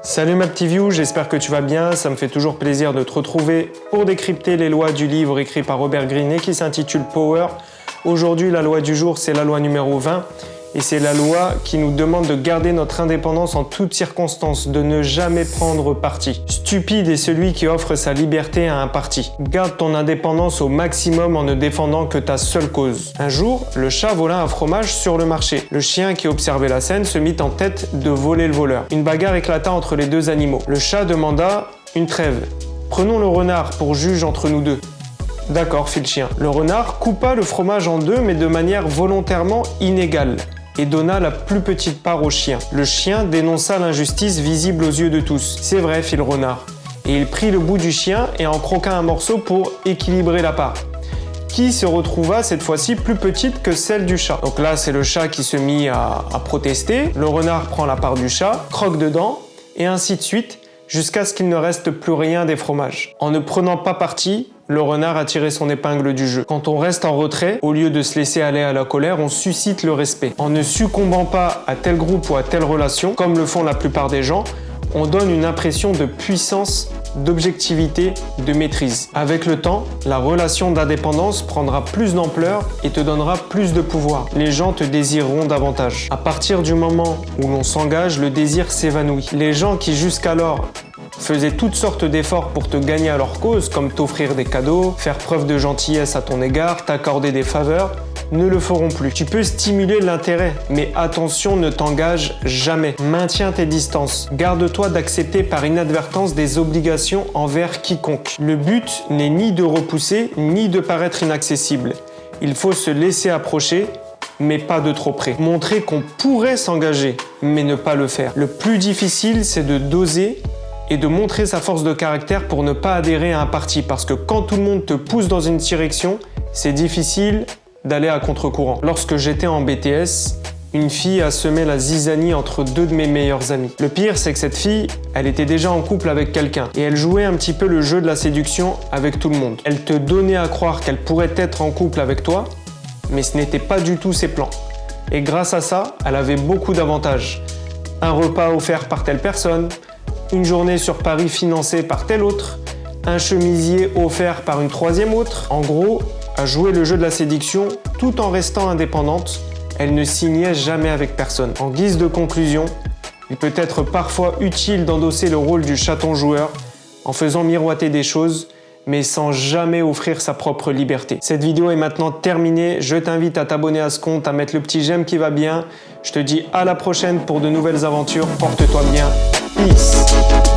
Salut ma petite view, j'espère que tu vas bien, ça me fait toujours plaisir de te retrouver pour décrypter les lois du livre écrit par Robert Greene et qui s'intitule Power. Aujourd'hui, la loi du jour, c'est la loi numéro 20 et c'est la loi qui nous demande de garder notre indépendance en toutes circonstances, de ne jamais prendre parti. Stupide est celui qui offre sa liberté à un parti. Garde ton indépendance au maximum en ne défendant que ta seule cause. Un jour, le chat vola un fromage sur le marché. Le chien qui observait la scène se mit en tête de voler le voleur. Une bagarre éclata entre les deux animaux. Le chat demanda une trêve. Prenons le renard pour juge entre nous deux. D'accord, fit le chien. Le renard coupa le fromage en deux, mais de manière volontairement inégale, et donna la plus petite part au chien. Le chien dénonça l'injustice visible aux yeux de tous. C'est vrai, fit le renard. Et il prit le bout du chien et en croqua un morceau pour équilibrer la part, qui se retrouva cette fois-ci plus petite que celle du chat. Donc là, c'est le chat qui se mit à protester. Le renard prend la part du chat, croque dedans, et ainsi de suite, jusqu'à ce qu'il ne reste plus rien des fromages. En ne prenant pas parti, le renard a tiré son épingle du jeu. Quand on reste en retrait, au lieu de se laisser aller à la colère, on suscite le respect. En ne succombant pas à tel groupe ou à telle relation, comme le font la plupart des gens, on donne une impression de puissance, d'objectivité, de maîtrise. Avec le temps, la relation d'indépendance prendra plus d'ampleur et te donnera plus de pouvoir. Les gens te désireront davantage. À partir du moment où l'on s'engage, le désir s'évanouit. Les gens qui jusqu'alors faisaient toutes sortes d'efforts pour te gagner à leur cause, comme t'offrir des cadeaux, faire preuve de gentillesse à ton égard, t'accorder des faveurs, ne le feront plus. Tu peux stimuler l'intérêt, mais attention, ne t'engage jamais. Maintiens tes distances. Garde-toi d'accepter par inadvertance des obligations envers quiconque. Le but n'est ni de repousser, ni de paraître inaccessible. Il faut se laisser approcher, mais pas de trop près. Montrer qu'on pourrait s'engager, mais ne pas le faire. Le plus difficile, c'est de doser et de montrer sa force de caractère pour ne pas adhérer à un parti. Parce que quand tout le monde te pousse dans une direction, c'est difficile d'aller à contre-courant. Lorsque j'étais en BTS, une fille a semé la zizanie entre deux de mes meilleurs amis. Le pire, c'est que cette fille, elle était déjà en couple avec quelqu'un et elle jouait un petit peu le jeu de la séduction avec tout le monde. Elle te donnait à croire qu'elle pourrait être en couple avec toi, mais ce n'était pas du tout ses plans. Et grâce à ça, elle avait beaucoup d'avantages. Un repas offert par telle personne, une journée sur Paris financée par telle autre, un chemisier offert par une troisième autre. En gros, à jouer le jeu de la séduction tout en restant indépendante, elle ne signait jamais avec personne. En guise de conclusion, il peut être parfois utile d'endosser le rôle du chaton joueur en faisant miroiter des choses, mais sans jamais offrir sa propre liberté. Cette vidéo est maintenant terminée. Je t'invite à t'abonner à ce compte, à mettre le petit j'aime qui va bien. Je te dis à la prochaine pour de nouvelles aventures. Porte-toi bien. Peace.